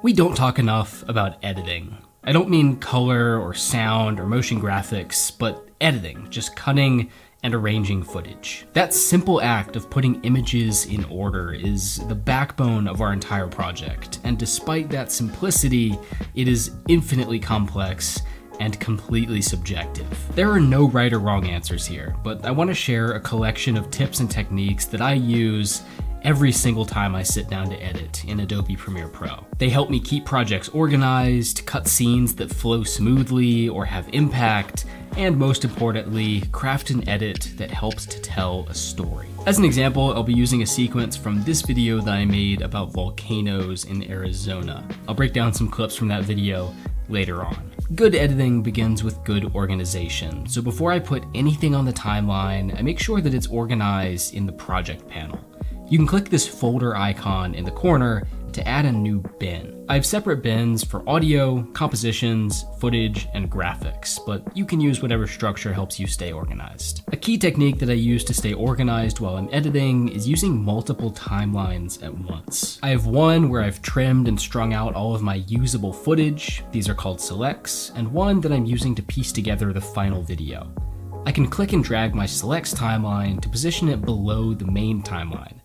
We don't talk enough about editing. I don't mean color or sound or motion graphics, but editing, just cutting and arranging footage. That simple act of putting images in order is the backbone of our entire project, and despite that simplicity, it is infinitely complex and completely subjective. There are no right or wrong answers here, but I want to share a collection of tips and techniques that I use every single time I sit down to edit in Adobe Premiere Pro. They help me keep projects organized, cut scenes that flow smoothly or have impact, and most importantly, craft an edit that helps to tell a story. As an example, I'll be using a sequence from this video that I made about volcanoes in Arizona. I'll break down some clips from that video later on. Good editing begins with good organization, so before I put anything on the timeline, I make sure that it's organized in the project panel. You can click this folder icon in the corner to add a new bin. I have separate bins for audio, compositions, footage, and graphics, but you can use whatever structure helps you stay organized. A key technique that I use to stay organized while I'm editing is using multiple timelines at once. I have one where I've trimmed and strung out all of my usable footage, these are called selects, and one that I'm using to piece together the final video. I can click and drag my selects timeline to position it below the main timeline.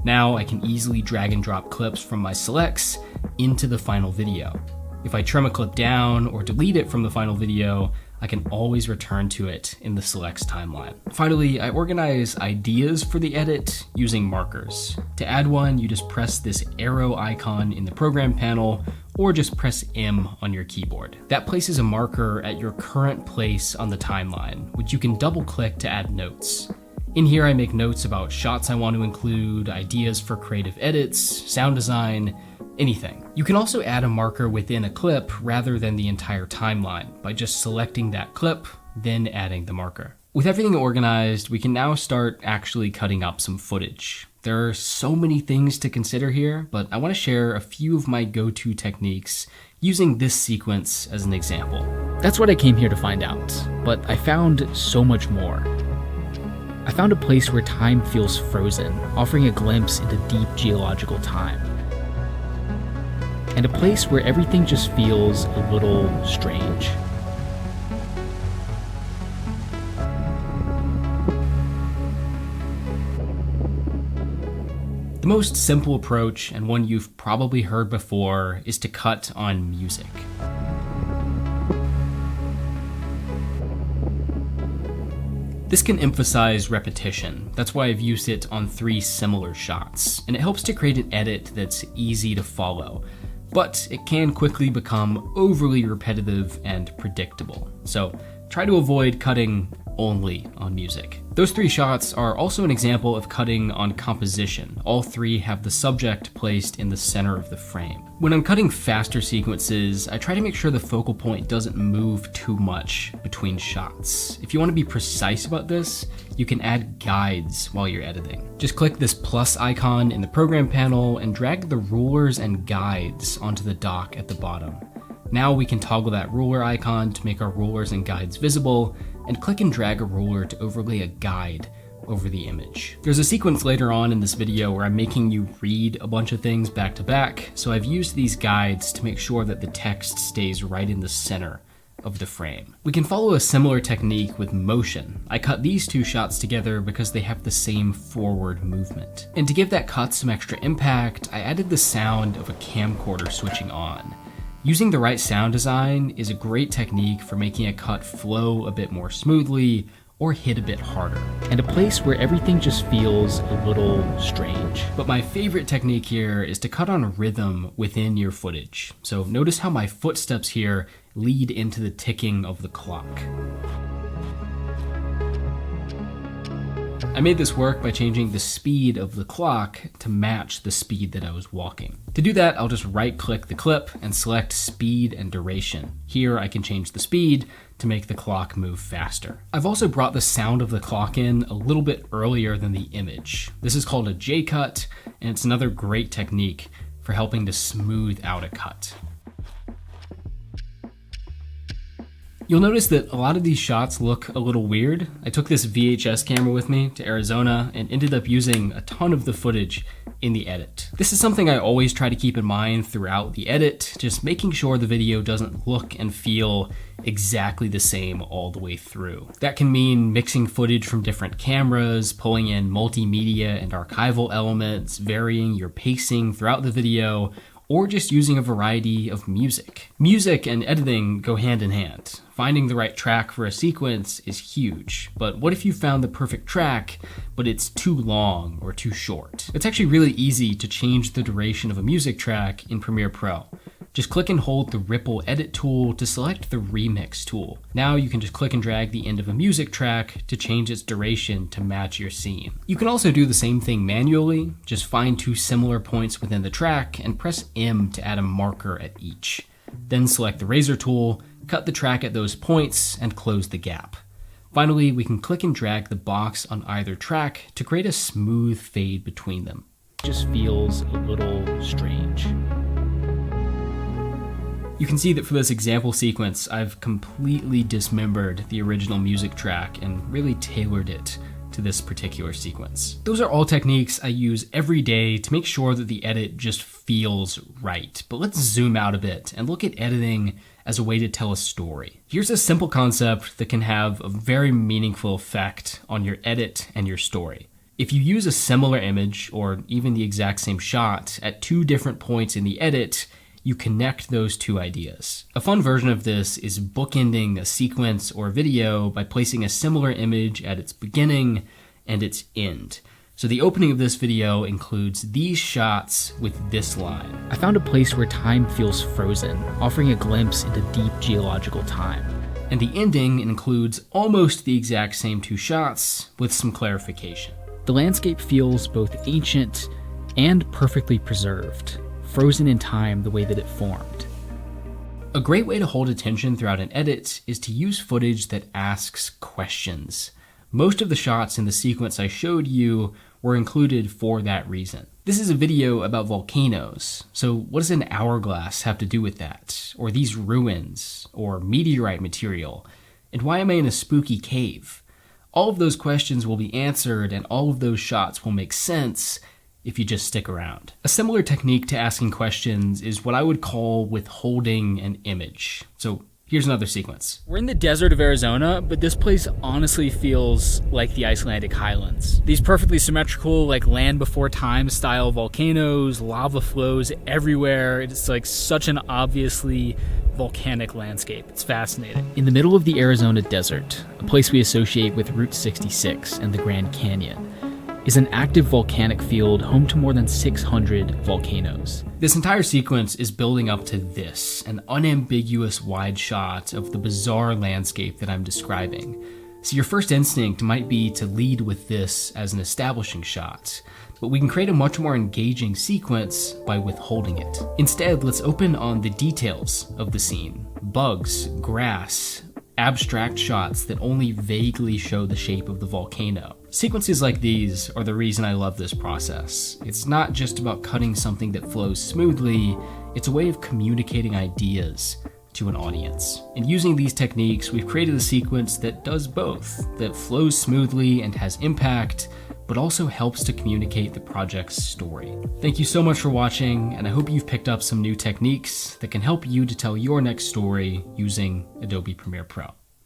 Now I can easily drag and drop clips from my selects into the final video. If I trim a clip down or delete it from the final video, I can always return to it in the selects timeline. Finally, I organize ideas for the edit using markers. To add one, you just press this arrow icon in the program panel or just press M on your keyboard. That places a marker at your current place on the timeline, which you can double click to add notes. In here, I make notes about shots I want to include, ideas for creative edits, sound design, anything. You can also add a marker within a clip rather than the entire timeline by just selecting that clip, then adding the marker. With everything organized, we can now start actually cutting up some footage. There are so many things to consider here, but I want to share a few of my go-to techniques using this sequence as an example. That's what I came here to find out, but I found so much more. I found a place where time feels frozen, offering a glimpse into deep geological time. And a place where everything just feels a little strange. The most simple approach, and one you've probably heard before, is to cut on music. This can emphasize repetition. That's why I've used it on 3 similar shots, and it helps to create an edit that's easy to follow. But it can quickly become overly repetitive and predictable. So try to avoid cutting only on music. Those 3 shots are also an example of cutting on composition. All 3 have the subject placed in the center of the frame. When I'm cutting faster sequences, I try to make sure the focal point doesn't move too much between shots. If you want to be precise about this, you can add guides while you're editing. Just click this plus icon in the program panel and drag the rulers and guides onto the dock at the bottom. Now we can toggle that ruler icon to make our rulers and guides visible, and click and drag a ruler to overlay a guide over the image. There's a sequence later on in this video where I'm making you read a bunch of things back to back, so I've used these guides to make sure that the text stays right in the center of the frame. We can follow a similar technique with motion. I cut these 2 shots together because they have the same forward movement. And to give that cut some extra impact, I added the sound of a camcorder switching on. Using the right sound design is a great technique for making a cut flow a bit more smoothly or hit a bit harder. And a place where everything just feels a little strange. But my favorite technique here is to cut on rhythm within your footage. So notice how my footsteps here lead into the ticking of the clock. I made this work by changing the speed of the clock to match the speed that I was walking. To do that, I'll just right-click the clip and select speed and duration. Here I can change the speed to make the clock move faster. I've also brought the sound of the clock in a little bit earlier than the image. This is called a J-cut, and it's another great technique for helping to smooth out a cut. You'll notice that a lot of these shots look a little weird. I took this VHS camera with me to Arizona and ended up using a ton of the footage in the edit. This is something I always try to keep in mind throughout the edit, just making sure the video doesn't look and feel exactly the same all the way through. That can mean mixing footage from different cameras, pulling in multimedia and archival elements, varying your pacing throughout the video, or just using a variety of music. Music and editing go hand in hand. Finding the right track for a sequence is huge, but what if you found the perfect track, but it's too long or too short? It's actually really easy to change the duration of a music track in Premiere Pro. Just click and hold the Ripple Edit tool to select the Remix tool. Now you can just click and drag the end of a music track to change its duration to match your scene. You can also do the same thing manually. Just find two similar points within the track and press M to add a marker at each. Then select the razor tool, cut the track at those points, and close the gap. Finally, we can click and drag the box on either track to create a smooth fade between them. It just feels a little strange. You can see that for this example sequence, I've completely dismembered the original music track and really tailored it to this particular sequence. Those are all techniques I use every day to make sure that the edit just feels right. But let's zoom out a bit and look at editing as a way to tell a story. Here's a simple concept that can have a very meaningful effect on your edit and your story. If you use a similar image or even the exact same shot at two different points in the edit, you connect those two ideas. A fun version of this is bookending a sequence or video by placing a similar image at its beginning and its end. So the opening of this video includes these shots with this line. I found a place where time feels frozen, offering a glimpse into deep geological time. And the ending includes almost the exact same two shots with some clarification. The landscape feels both ancient and perfectly preserved, frozen in time the way that it formed. A great way to hold attention throughout an edit is to use footage that asks questions. Most of the shots in the sequence I showed you were included for that reason. This is a video about volcanoes, so what does an hourglass have to do with that? Or these ruins? Or meteorite material? And why am I in a spooky cave? All of those questions will be answered and all of those shots will make sense if you just stick around. A similar technique to asking questions is what I would call withholding an image. So here's another sequence. We're in the desert of Arizona, but this place honestly feels like the Icelandic highlands. These perfectly symmetrical, like land before time style volcanoes, lava flows everywhere. It's like such an obviously volcanic landscape. It's fascinating. In the middle of the Arizona desert, a place we associate with Route 66 and the Grand Canyon, is an active volcanic field home to more than 600 volcanoes. This entire sequence is building up to this, an unambiguous wide shot of the bizarre landscape that I'm describing. So your first instinct might be to lead with this as an establishing shot, but we can create a much more engaging sequence by withholding it. Instead, let's open on the details of the scene. Bugs, grass, abstract shots that only vaguely show the shape of the volcano. Sequences like these are the reason I love this process. It's not just about cutting something that flows smoothly, it's a way of communicating ideas to an audience. And using these techniques, we've created a sequence that does both, that flows smoothly and has impact, but also helps to communicate the project's story. Thank you so much for watching, and I hope you've picked up some new techniques that can help you to tell your next story using Adobe Premiere Pro.